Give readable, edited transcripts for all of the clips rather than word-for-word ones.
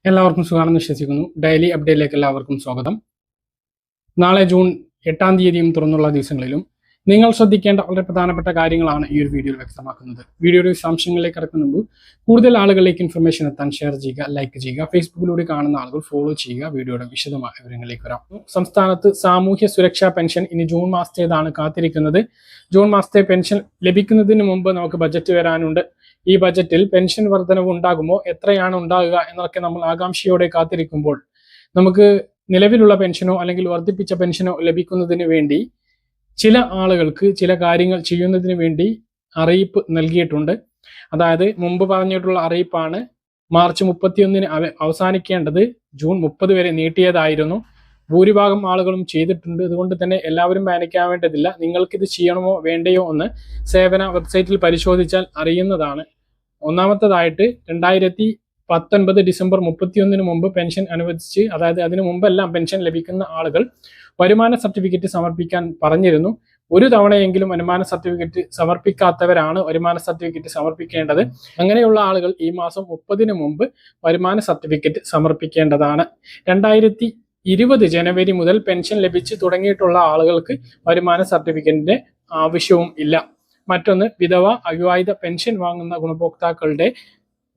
എല്ലാവർക്കും സുഖമാണെന്ന് വിശ്വസിക്കുന്നു. ഡെയിലി അപ്ഡേറ്റിലേക്ക് എല്ലാവർക്കും സ്വാഗതം. നാളെ ജൂൺ 8-ാം തീയതിയും തുറന്നുള്ള ദിവസങ്ങളിലും നിങ്ങൾ ശ്രദ്ധിക്കേണ്ട വളരെ പ്രധാനപ്പെട്ട കാര്യങ്ങളാണ് ഈ ഒരു വീഡിയോയിൽ വ്യക്തമാക്കുന്നത്. വീഡിയോയുടെ വിശദാംശങ്ങളിലേക്ക് കടക്കുന്ന മുമ്പ് കൂടുതൽ ആളുകളിലേക്ക് ഇൻഫർമേഷൻ എത്താൻ ഷെയർ ചെയ്യുക, ലൈക്ക് ചെയ്യുക, ഫേസ്ബുക്കിലൂടെ കാണുന്ന ആളുകൾ ഫോളോ ചെയ്യുക. വീഡിയോയുടെ വിശദമായ വിവരങ്ങളിലേക്ക് വരാം. സംസ്ഥാനത്ത് സാമൂഹ്യ സുരക്ഷാ പെൻഷൻ ഇനി ജൂൺ മാസത്തേതാണ് കാത്തിരിക്കുന്നത്. ജൂൺ മാസത്തെ പെൻഷൻ ലഭിക്കുന്നതിന് മുമ്പ് നമുക്ക് ബജറ്റ് വരാനുണ്ട്. ഈ ബജറ്റിൽ പെൻഷൻ വർധനവ് ഉണ്ടാകുമോ, എത്രയാണ് ഉണ്ടാകുക എന്നൊക്കെ നമ്മൾ ആകാംക്ഷയോടെ കാത്തിരിക്കുമ്പോൾ നമുക്ക് നിലവിലുള്ള പെൻഷനോ അല്ലെങ്കിൽ വർദ്ധിപ്പിച്ച പെൻഷനോ ലഭിക്കുന്നതിന് വേണ്ടി ചില ആളുകൾക്ക് ചില കാര്യങ്ങൾ ചെയ്യുന്നതിന് വേണ്ടി അറിയിപ്പ് നൽകിയിട്ടുണ്ട്. അതായത് മുമ്പ് പറഞ്ഞിട്ടുള്ള അറിയിപ്പാണ് മാർച്ച് 31-ന് അവസാനിക്കേണ്ടത് ജൂൺ 30 വരെ നീട്ടിയതായിരുന്നു. ഭൂരിഭാഗം ആളുകളും ചെയ്തിട്ടുണ്ട്. അതുകൊണ്ട് തന്നെ എല്ലാവരും പാനിക്കാവേണ്ടതില്ല. നിങ്ങൾക്കിത് ചെയ്യണമോ വേണ്ടയോ എന്ന് സേവന വെബ്സൈറ്റിൽ പരിശോധിച്ചാൽ അറിയുന്നതാണ്. ഒന്നാമത്തേതായിട്ട് 2019 ഡിസംബർ 31-ന് മുമ്പ് പെൻഷൻ അനുവദിച്ച്, അതായത് അതിനു മുമ്പെല്ലാം പെൻഷൻ ലഭിക്കുന്ന ആളുകൾ വരുമാന സർട്ടിഫിക്കറ്റ് സമർപ്പിക്കാൻ പറഞ്ഞിരുന്നു. ഒരു തവണയെങ്കിലും വരുമാന സർട്ടിഫിക്കറ്റ് സമർപ്പിക്കാത്തവരാണ് വരുമാന സർട്ടിഫിക്കറ്റ് സമർപ്പിക്കേണ്ടത്. അങ്ങനെയുള്ള ആളുകൾ ഈ മാസം 30-ന് മുമ്പ് വരുമാന സർട്ടിഫിക്കറ്റ് സമർപ്പിക്കേണ്ടതാണ്. 2020 ജനുവരി മുതൽ പെൻഷൻ ലഭിച്ചു തുടങ്ങിയിട്ടുള്ള ആളുകൾക്ക് വരുമാന സർട്ടിഫിക്കറ്റിന്റെ ആവശ്യവും ഇല്ല. മറ്റൊന്ന്, വിധവ, അവിവാഹിത പെൻഷൻ വാങ്ങുന്ന ഗുണഭോക്താക്കളുടെ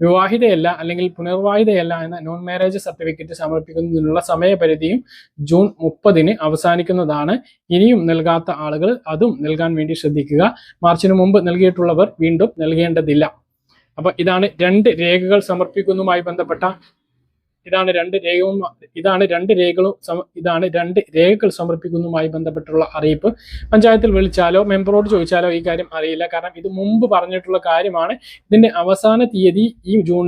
വിവാഹിതയല്ല അല്ലെങ്കിൽ പുനർവിവാഹിതയല്ല എന്ന നോൺ മാരേജ് സർട്ടിഫിക്കറ്റ് സമർപ്പിക്കുന്നതിനുള്ള സമയപരിധിയും ജൂൺ 30-ന് അവസാനിക്കുന്നതാണ്. ഇനിയും നൽകാത്ത ആളുകൾ അതും നൽകാൻ വേണ്ടി ശ്രദ്ധിക്കുക. മാർച്ചിന് മുമ്പ് നൽകിയിട്ടുള്ളവർ വീണ്ടും നൽകേണ്ടതില്ല. അപ്പൊ ഇതാണ് രണ്ട് രേഖകൾ സമർപ്പിക്കുന്നതുമായി ബന്ധപ്പെട്ടുള്ള അറിയിപ്പ്. പഞ്ചായത്തിൽ വിളിച്ചാലോ മെമ്പറോട് ചോദിച്ചാലോ ഈ കാര്യം അറിയില്ല. കാരണം ഇത് മുമ്പ് പറഞ്ഞിട്ടുള്ള കാര്യമാണ്. ഇതിന്റെ അവസാന തീയതി ഈ ജൂൺ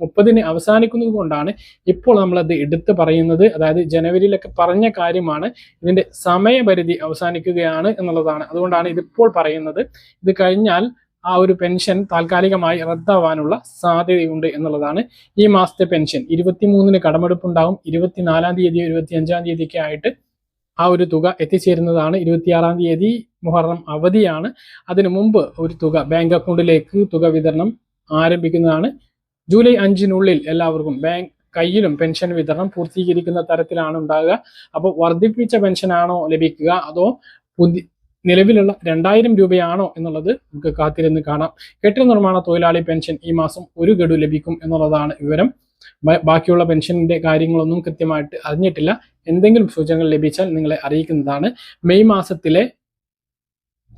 30-ന് അവസാനിക്കുന്നത് കൊണ്ടാണ് ഇപ്പോൾ നമ്മളത് എടുത്തു പറയുന്നത്. അതായത് ജനുവരിയിലൊക്കെ പറഞ്ഞ കാര്യമാണ്. ഇതിന്റെ സമയപരിധി അവസാനിക്കുകയാണ് എന്നുള്ളതാണ്. അതുകൊണ്ടാണ് ഇതിപ്പോൾ പറയുന്നത്. ഇത് കഴിഞ്ഞാൽ ആ ഒരു പെൻഷൻ താൽക്കാലികമായി റദ്ദാവാനുള്ള സാധ്യതയുണ്ട് എന്നുള്ളതാണ്. ഈ മാസത്തെ പെൻഷൻ 23-ന് കടമെടുപ്പുണ്ടാകും. 24-ാം തീയതി 25-ാം തീയതിയൊക്കെ ആയിട്ട് ആ ഒരു തുക എത്തിച്ചേരുന്നതാണ്. 26-ാം തീയതി മുഹറം അവധിയാണ്. അതിനു മുമ്പ് ഒരു തുക ബാങ്ക് അക്കൗണ്ടിലേക്ക് തുക വിതരണം ആരംഭിക്കുന്നതാണ്. ജൂലൈ 5-നുള്ളിൽ എല്ലാവർക്കും ബാങ്ക് കയ്യിലും പെൻഷൻ വിതരണം പൂർത്തീകരിക്കുന്ന തരത്തിലാണ് ഉണ്ടാകുക. അപ്പോൾ വർദ്ധിപ്പിച്ച പെൻഷനാണോ ലഭിക്കുക, അതോ നിലവിലുള്ള 2000 രൂപയാണോ എന്നുള്ളത് നമുക്ക് കാത്തിരുന്ന് കാണാം. കെട്ടിട നിർമ്മാണ തൊഴിലാളി പെൻഷൻ ഈ മാസം ഒരു ഗഡു ലഭിക്കും എന്നുള്ളതാണ് വിവരം. ബാക്കിയുള്ള പെൻഷന്റെ കാര്യങ്ങളൊന്നും കൃത്യമായിട്ട് അറിഞ്ഞിട്ടില്ല. എന്തെങ്കിലും സൂചനകൾ ലഭിച്ചാൽ നിങ്ങളെ അറിയിക്കുന്നതാണ്. മെയ് മാസത്തിലെ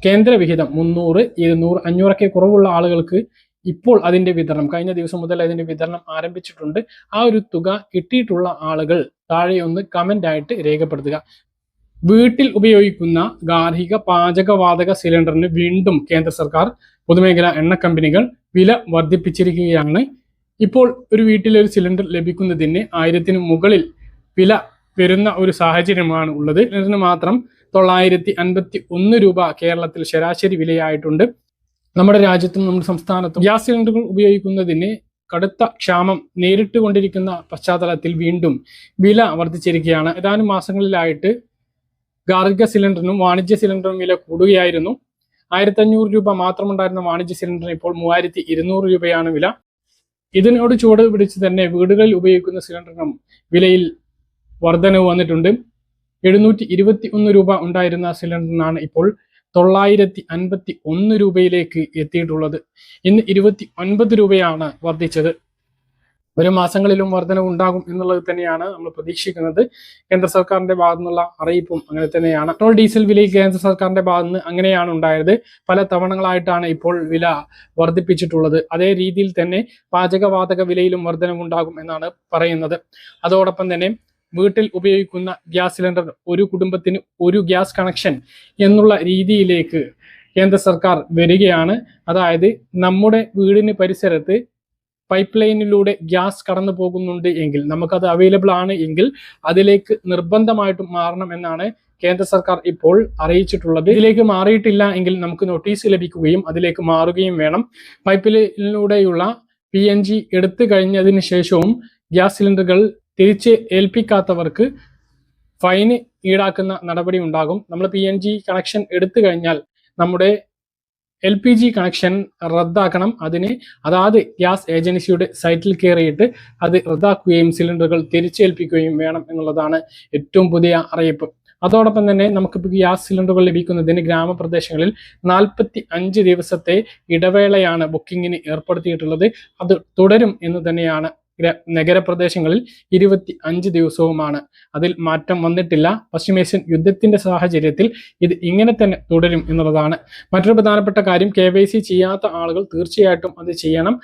കേന്ദ്ര വിഹിതം 300, 200, 500 കുറവുള്ള ആളുകൾക്ക് ഇപ്പോൾ അതിന്റെ വിതരണം കഴിഞ്ഞ ദിവസം മുതൽ അതിന്റെ വിതരണം ആരംഭിച്ചിട്ടുണ്ട്. ആ ഒരു തുക കിട്ടിയിട്ടുള്ള ആളുകൾ താഴെ ഒന്ന് കമന്റ് ആയിട്ട് രേഖപ്പെടുത്തുക. വീട്ടിൽ ഉപയോഗിക്കുന്ന ഗാർഹിക പാചകവാതക സിലിണ്ടറിന് വീണ്ടും കേന്ദ്ര സർക്കാർ, പൊതുമേഖലാ എണ്ണ കമ്പനികൾ വില വർദ്ധിപ്പിച്ചിരിക്കുകയാണ്. ഇപ്പോൾ ഒരു വീട്ടിലൊരു സിലിണ്ടർ ലഭിക്കുന്നതിന് 1000-ന് മുകളിൽ വില വരുന്ന ഒരു സാഹചര്യമാണ് ഉള്ളത്. സിലിണ്ടറിന് മാത്രം 951 രൂപ കേരളത്തിൽ ശരാശരി വിലയായിട്ടുണ്ട്. നമ്മുടെ രാജ്യത്തും നമ്മുടെ സംസ്ഥാനത്തും ഗ്യാസ് സിലിണ്ടറുകൾ ഉപയോഗിക്കുന്നതിന് കടുത്ത ക്ഷാമം നേരിട്ടുകൊണ്ടിരിക്കുന്ന പശ്ചാത്തലത്തിൽ വീണ്ടും വില വർദ്ധിച്ചിരിക്കുകയാണ്. ഏതാനും മാസങ്ങളിലായിട്ട് ഗാർഹിക സിലിണ്ടറിനും വാണിജ്യ സിലിണ്ടറിനും വില കൂടുകയായിരുന്നു. 1500 രൂപ മാത്രമുണ്ടായിരുന്ന വാണിജ്യ സിലിണ്ടറിന് ഇപ്പോൾ 3200 രൂപയാണ് വില. ഇതിനോട് ചുവട് പിടിച്ച് തന്നെ വീടുകളിൽ ഉപയോഗിക്കുന്ന സിലിണ്ടറിനും വിലയിൽ വർധനവ് വന്നിട്ടുണ്ട്. 721 രൂപ ഉണ്ടായിരുന്ന സിലിണ്ടറിനാണ് ഇപ്പോൾ 951 രൂപയിലേക്ക് എത്തിയിട്ടുള്ളത്. ഇന്ന് 29 രൂപയാണ് വർദ്ധിച്ചത്. വരും മാസങ്ങളിലും വർധനവ് ഉണ്ടാകും എന്നുള്ളത് തന്നെയാണ് നമ്മൾ പ്രതീക്ഷിക്കുന്നത്. കേന്ദ്ര സർക്കാരിന്റെ ഭാഗത്തു നിന്നുള്ള അറിയിപ്പും അങ്ങനെ തന്നെയാണ്. പെട്രോൾ ഡീസൽ വിലയിൽ കേന്ദ്ര സർക്കാരിന്റെ ഭാഗത്ത് നിന്ന് അങ്ങനെയാണ് ഉണ്ടായത്. പല തവണകളായിട്ടാണ് ഇപ്പോൾ വില വർദ്ധിപ്പിച്ചിട്ടുള്ളത്. അതേ രീതിയിൽ തന്നെ പാചകവാതക വിലയിലും വർധനവ് ഉണ്ടാകും എന്നാണ് പറയുന്നത്. അതോടൊപ്പം തന്നെ വീട്ടിൽ ഉപയോഗിക്കുന്ന ഗ്യാസ് സിലിണ്ടർ, ഒരു കുടുംബത്തിന് ഒരു ഗ്യാസ് കണക്ഷൻ എന്നുള്ള രീതിയിലേക്ക് കേന്ദ്ര സർക്കാർ വരികയാണ്. അതായത് നമ്മുടെ വീടിന് പരിസരത്ത് പൈപ്പ് ലൈനിലൂടെ ഗ്യാസ് കടന്നു പോകുന്നുണ്ട് എങ്കിൽ, നമുക്കത് അവൈലബിൾ ആണ് എങ്കിൽ അതിലേക്ക് നിർബന്ധമായിട്ടും മാറണം എന്നാണ് കേന്ദ്ര സർക്കാർ ഇപ്പോൾ അറിയിച്ചിട്ടുള്ളത്. ഇതിലേക്ക് മാറിയിട്ടില്ല എങ്കിൽ നമുക്ക് നോട്ടീസ് ലഭിക്കുകയും അതിലേക്ക് മാറുകയും വേണം. പൈപ്പ് ലൈനിലൂടെയുള്ള PNG എടുത്തു കഴിഞ്ഞതിന് ശേഷവും ഗ്യാസ് സിലിണ്ടറുകൾ തിരിച്ച് ഏൽപ്പിക്കാത്തവർക്ക് ഫൈന് ഈടാക്കുന്ന നടപടി ഉണ്ടാകും. നമ്മൾ PNG കണക്ഷൻ എടുത്തു കഴിഞ്ഞാൽ നമ്മുടെ LPG കണക്ഷൻ റദ്ദാക്കണം. അതിന് അതാത് ഗ്യാസ് ഏജൻസിയുടെ സൈറ്റിൽ കയറിയിട്ട് അത് റദ്ദാക്കുകയും സിലിണ്ടറുകൾ തിരിച്ചേൽപ്പിക്കുകയും വേണം എന്നുള്ളതാണ് ഏറ്റവും പുതിയ അറിയിപ്പ്. അതോടൊപ്പം തന്നെ നമുക്കിപ്പോൾ ഗ്യാസ് സിലിണ്ടറുകൾ ലഭിക്കുന്നതിന് ഗ്രാമപ്രദേശങ്ങളിൽ 45 ദിവസത്തെ ഇടവേളയാണ് ബുക്കിങ്ങിന് ഏർപ്പെടുത്തിയിട്ടുള്ളത്. അത് തുടരും എന്ന് തന്നെയാണ്. നഗരപ്രദേശങ്ങളിൽ 25 ദിവസവുമാണ്. അതിൽ മാറ്റം വന്നിട്ടില്ല. പശ്ചിമേഷ്യൻ യുദ്ധത്തിന്റെ സാഹചര്യത്തിൽ ഇത് ഇങ്ങനെ തന്നെ തുടരും എന്നുള്ളതാണ്. മറ്റൊരു പ്രധാനപ്പെട്ട കാര്യം, KYC ചെയ്യാത്ത ആളുകൾ തീർച്ചയായിട്ടും അത് ചെയ്യണം.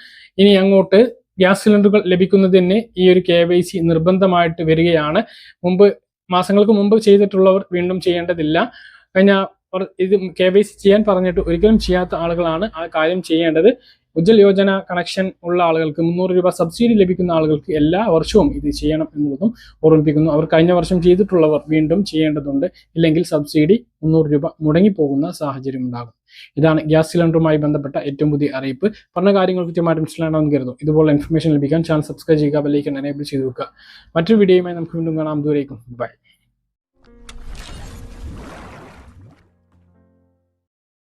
ഇനി അങ്ങോട്ട് ഗ്യാസ് സിലിണ്ടറുകൾ ലഭിക്കുന്നതിന് ഈ ഒരു KYC നിർബന്ധമായിട്ട് വരികയാണ്. മാസങ്ങൾക്ക് മുമ്പ് ചെയ്തിട്ടുള്ളവർ വീണ്ടും ചെയ്യേണ്ടതില്ല. ഇത് KYC ചെയ്യാൻ പറഞ്ഞിട്ട് ഒരിക്കലും ചെയ്യാത്ത ആളുകളാണ് ആ കാര്യം ചെയ്യേണ്ടത്. ഉജ്ജൽ യോജന കണക്ഷൻ ഉള്ള ആളുകൾക്ക് 300 രൂപ സബ്സിഡി ലഭിക്കുന്ന ആളുകൾക്ക് എല്ലാ വർഷവും ഇത് ചെയ്യണം എന്നുള്ളതും ഓർമ്മിപ്പിക്കുന്നു. അവർ കഴിഞ്ഞ വർഷം ചെയ്തിട്ടുള്ളവർ വീണ്ടും ചെയ്യേണ്ടതുണ്ട്. ഇല്ലെങ്കിൽ സബ്സിഡി 300 രൂപ മുടങ്ങിപ്പോകുന്ന സാഹചര്യം ഉണ്ടാകും. ഇതാണ് ഗ്യാസ് സിലിണ്ടറുമായി ബന്ധപ്പെട്ട ഏറ്റവും പുതിയ അറിയിപ്പ്. പറഞ്ഞ കാര്യങ്ങൾ കൃത്യമായിട്ട് മനസ്സിലാണെന്ന് കരുതുന്നു. ഇതുപോലെ ഇൻഫർമേഷൻ ലഭിക്കാൻ ചാനൽ സബ്സ്ക്രൈബ് ചെയ്യുക, ബെൽ ഐക്കൺ എനേബിൾ ചെയ്ത് വെക്കുക. മറ്റൊരു വീഡിയോയുമായി നമുക്ക് വീണ്ടും കാണാം. ദൂരേക്കും ബൈ.